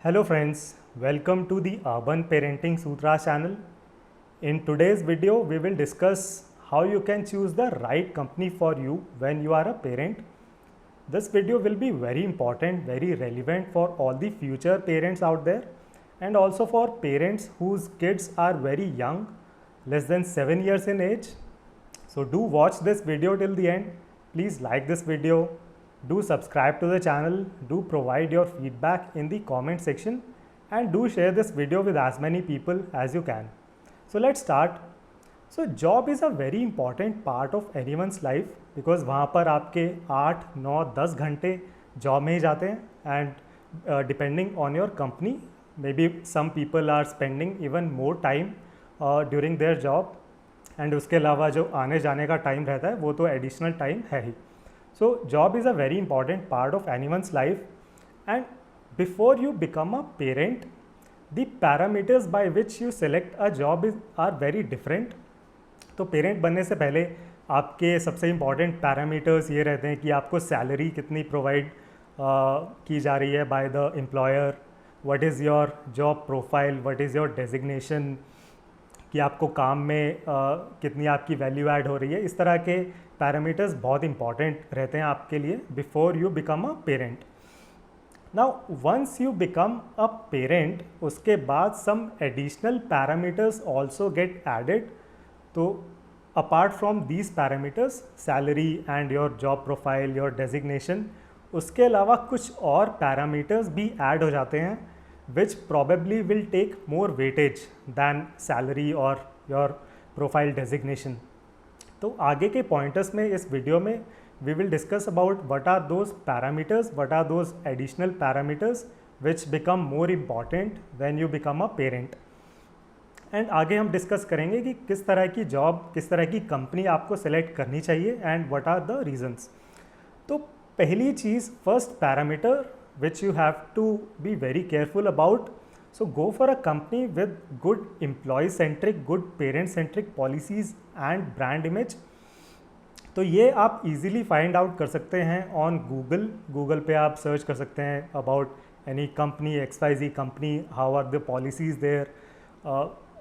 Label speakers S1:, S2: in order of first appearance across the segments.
S1: Hello friends, welcome to the Urban Parenting Sutras channel. In today's video, we will discuss how you can choose the right company for you when you are a parent. This video will be very important, very relevant for all the future parents out there and also for parents whose kids are very young, less than 7 years in age. So do watch this video till the end. Please like this video. Do subscribe to the channel, do provide your feedback in the comment section and do share this video with as many people as you can. So let's start. So job is a very important part of anyone's life because वहाँ पर आपके 8, 9, 10 घंटे job में ही जाते हैं and depending on your company, maybe some people are spending even more time during their job and उसके अलावा जो आने जाने का टाइम रहता है वो तो एडिशनल टाइम है ही. So job is a very important part of anyone's life and before you become a parent, the parameters by which you select a job are very different. तो पेरेंट बनने से पहले आपके सबसे इम्पॉर्टेंट पैरामीटर्स ये रहते हैं कि आपको सैलरी कितनी प्रोवाइड की जा रही है by the employer, what is your job profile, what is your designation, कि आपको काम में कितनी आपकी वैल्यू ऐड हो रही है. इस तरह के पैरामीटर्स बहुत इंपॉर्टेंट रहते हैं आपके लिए before you become a parent. Now once you become a parent, उसके बाद some additional parameters also get added. तो apart from these parameters, salary and your job profile, your designation, उसके अलावा कुछ और पैरामीटर्स भी ऐड हो जाते हैं which probably will take more weightage than salary or your profile designation. तो आगे के pointers में इस वीडियो में we will discuss about what are those parameters, what are those additional parameters which become more important when you become a parent. And आगे हम discuss करेंगे कि किस तरह की जॉब, किस तरह की कंपनी आपको सेलेक्ट करनी चाहिए and what are the reasons. तो पहली चीज़, first parameter which you have to be very careful about. So go for a company with good employee centric, good parent centric policies and brand image. तो ये आप easily find out कर सकते हैं on Google पे आप search कर सकते हैं about any company, XYZ company, how are the policies there.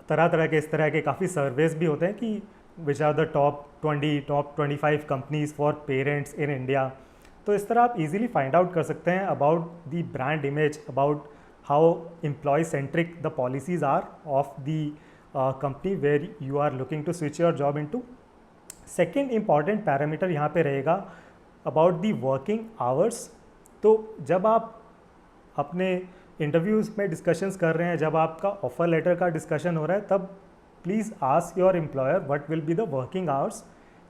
S1: तरह तरह के इस तरह के काफ़ी सर्वेज भी होते हैं कि which are the top 20, top 25 companies for parents in India. तो इस तरह आप इजीली फाइंड आउट कर सकते हैं about the brand image, about how employee centric the policies are of the company where you are looking to switch your job into. Second important parameter यहाँ पे रहेगा अबाउट द वर्किंग आवर्स. तो जब आप अपने इंटरव्यूज़ में discussions कर रहे हैं, जब आपका ऑफर लेटर का डिस्कशन हो रहा है, तब please ask your employer what will be the working hours.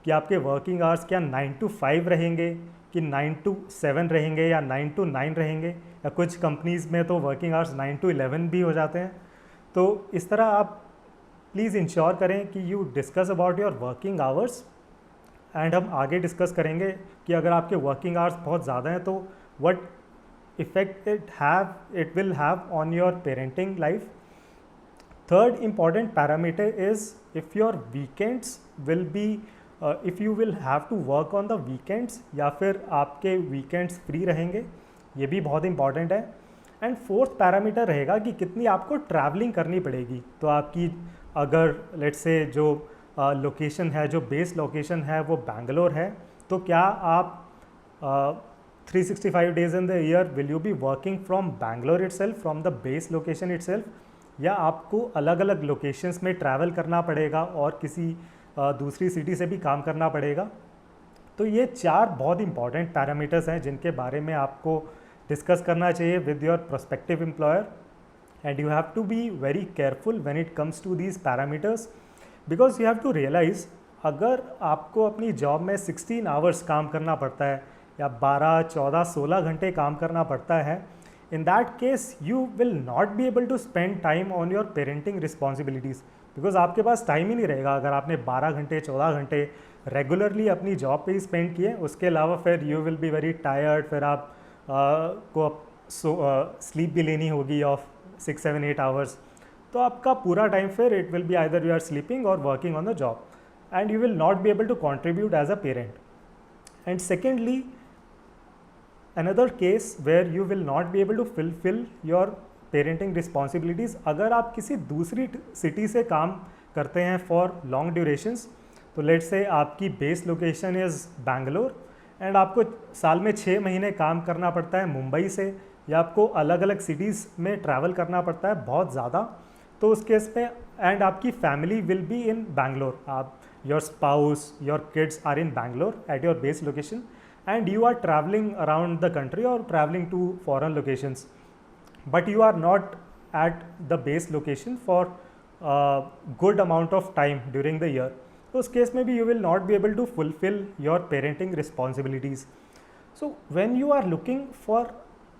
S1: कि आपके वर्किंग आवर्स क्या 9 to 5 रहेंगे, कि 9 to 7 रहेंगे या 9 to 9 रहेंगे, या कुछ कंपनीज़ में तो वर्किंग आवर्स 9 to 11 भी हो जाते हैं. तो इस तरह आप प्लीज़ इंश्योर करें कि you discuss about your working hours. And हम आगे डिस्कस करेंगे कि अगर आपके वर्किंग आवर्स बहुत ज़्यादा हैं तो what effect it will have on your parenting life. Third important parameter is if your weekends will be if you will have to work on the weekends, या फिर आपके वीकेंड्स फ्री रहेंगे, ये भी बहुत इंपॉर्टेंट है. एंड फोर्थ पैरामीटर रहेगा कि कितनी आपको ट्रैवलिंग करनी पड़ेगी. तो आपकी अगर लेट्स से जो लोकेशन है, जो बेस लोकेशन है वो बैंगलोर है, तो क्या आप 365 days in the year will you be working from Bangalore itself, from the base location itself, या आपको अलग अलग लोकेशंस में ट्रैवल करना पड़ेगा और किसी दूसरी सिटी से भी काम करना पड़ेगा. तो ये 4 बहुत इंपॉर्टेंट पैरामीटर्स हैं जिनके बारे में आपको डिस्कस करना चाहिए with your prospective employer. And you have to be very careful when it comes to these parameters, because you have to realise अगर आपको अपनी जॉब में 16 आवर्स काम करना पड़ता है या 12, 14, 16 घंटे काम करना पड़ता है, in that case you will not be able to spend time on your parenting responsibilities, because आपके पास टाइम ही नहीं रहेगा. अगर आपने 12 घंटे 14 घंटे रेगुलरली अपनी जॉब पे ही स्पेंड किए, उसके अलावा फिर you will be very tired, फिर आप को स्लीप भी लेनी होगी ऑफ 6, 7, 8 आवर्स. तो आपका पूरा टाइम फिर it will be either you are sleeping और working on the job and you will not be able to contribute as a parent. And secondly, another case where you will not be able to fulfill your parenting responsibilities, अगर आप किसी दूसरी city से काम करते हैं for long durations, तो let's say आपकी base location is Bangalore and आपको साल में 6 महीने काम करना पड़ता है मुंबई से, या आपको अलग अलग सिटीज़ में ट्रैवल करना पड़ता है बहुत ज़्यादा, तो उस केस में एंड आपकी family will be in Bangalore, आप your spouse your kids are in Bangalore at your base location and you are traveling around the country or traveling to foreign locations, but you are not at the base location for a good amount of time during the year. So उस case में भी you will not be able to fulfill your parenting responsibilities. So when you are looking for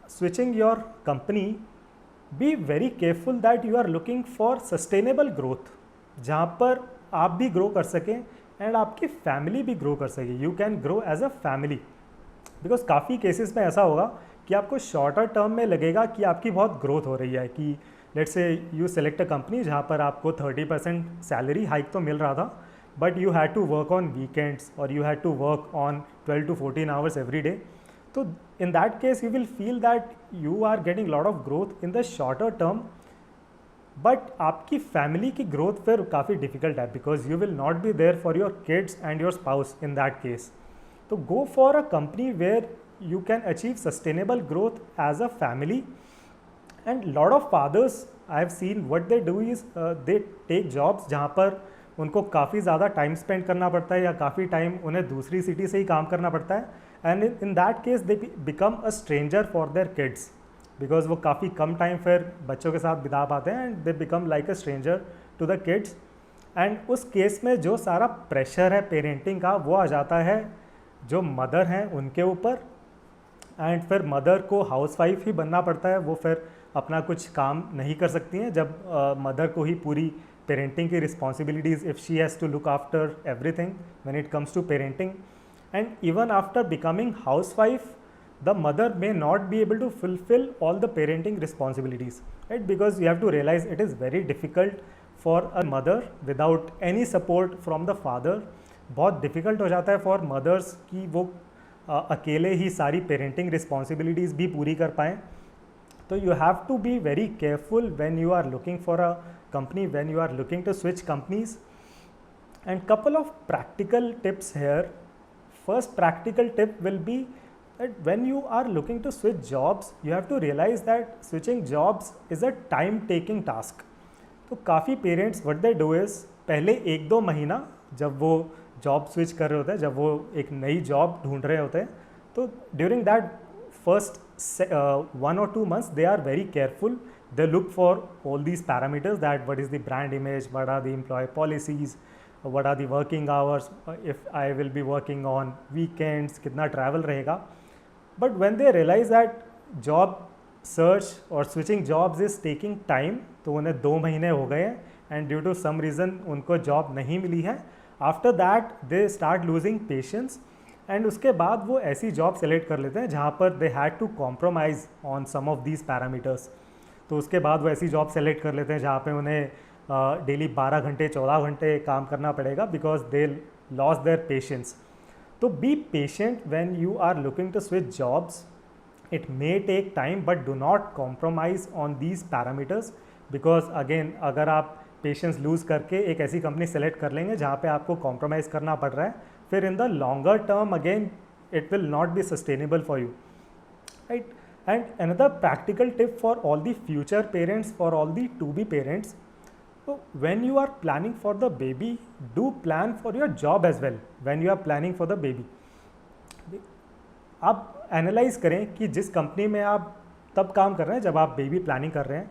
S1: switching your company, be very careful that you are looking for sustainable growth, जहाँ पर आप भी grow कर सकें and आपकी family भी grow कर सके. You can grow as a family, because काफ़ी केसेस में ऐसा होगा कि आपको शॉर्टर टर्म में लगेगा कि आपकी बहुत ग्रोथ हो रही है, कि let's say you select a company जहाँ पर आपको 30% सैलरी हाइक तो मिल रहा था, but you had to work on weekends और you had to work on 12 to 14 hours every day. तो in that case you will feel that you are getting lot of growth in the shorter term, but आपकी family की growth फिर काफ़ी difficult है, because you will not be there for your kids and your spouse in that case. तो go for a company where you can achieve sustainable growth as a family. And lot of fathers I have seen what they do is they take jobs जहाँ पर उनको काफ़ी ज़्यादा time spend करना पड़ता है या काफ़ी टाइम उन्हें दूसरी सिटी से ही काम करना पड़ता है, and in that case they become a stranger for their kids, because वो काफ़ी कम टाइम फिर बच्चों के साथ बिता पाते हैं and they become like a stranger to the kids. And उस केस में जो सारा प्रेशर है पेरेंटिंग का वो आ जाता है जो मदर हैं उनके ऊपर, एंड फिर मदर को हाउसवाइफ ही बनना पड़ता है. वो फिर अपना कुछ काम नहीं कर सकती हैं जब मदर को ही पूरी पेरेंटिंग की responsibilities, if she has to look after everything when it comes to parenting. And even after becoming housewife, the mother may not be able to fulfill all the parenting responsibilities, right? Because you have to realize it is very difficult for a mother without any support from the father. बहुत difficult हो जाता है for mothers कि वो अकेले ही सारी parenting responsibilities भी पूरी कर पाएँ. तो you have to be very careful when you are looking for a company, when you are looking to switch companies. And couple of practical tips here. First practical tip will be that when you are looking to switch jobs, you have to realize that switching jobs is a time taking task. तो काफ़ी parents what they do is पहले 1-2 महीना जब वो job switch कर रहे होते हैं, जब वो एक नई जॉब ढूंढ रहे होते हैं, तो during that first 1 or 2 months they are very careful. They look for all these parameters, that what is the brand image, what are the employee policies, what are the working hours, if I will be working on weekends, कितना travel रहेगा. But when they realize that job search or switching jobs is taking time, तो उन्हें 2 महीने हो गए हैं and due to some reason उनको job नहीं मिली है, after that they start losing patience and उसके बाद वो ऐसी job select कर लेते हैं जहाँ पर they had to compromise on some of these parameters. तो उसके बाद वो ऐसी job select कर लेते हैं जहाँ पे उन्हें डेली 12 घंटे 14 घंटे काम करना पड़ेगा, because they lost their patience. So be patient when you are looking to switch jobs. It may take time, but do not compromise on these parameters, because again अगर आप patience lose करके एक ऐसी कंपनी सेलेक्ट कर लेंगे जहाँ पे आपको compromise करना पड़ रहा है, फिर in the longer term again it will not be sustainable for you, right? And another practical tip for all the future parents, for all the to-be parents, so when you are planning for the baby, do plan for your job as well when you are planning for the baby. आप analyse करें कि जिस company में आप तब काम कर रहे हैं जब आप बेबी प्लानिंग कर रहे हैं,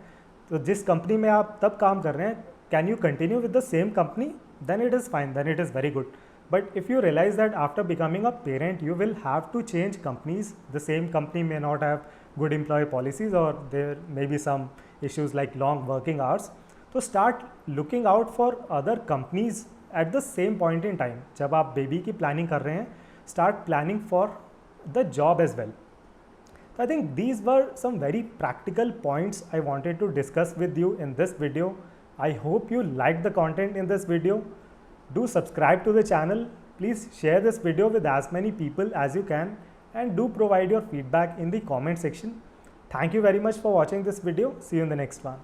S1: तो जिस कंपनी में आप तब काम कर रहे हैं, can you continue with the same company, then it is fine, then it is very good. But if you realize that after becoming a parent, you will have to change companies, the same company may not have good employee policies or there may be some issues like long working hours. तो start looking out for other companies at the same point in time. जब आप baby की planning कर रहे हैं, start planning for the job as well. So I think these were some very practical points I wanted to discuss with you in this video. I hope you liked the content in this video. Do subscribe to the channel. Please share this video with as many people as you can and do provide your feedback in the comment section. Thank you very much for watching this video. See you in the next one.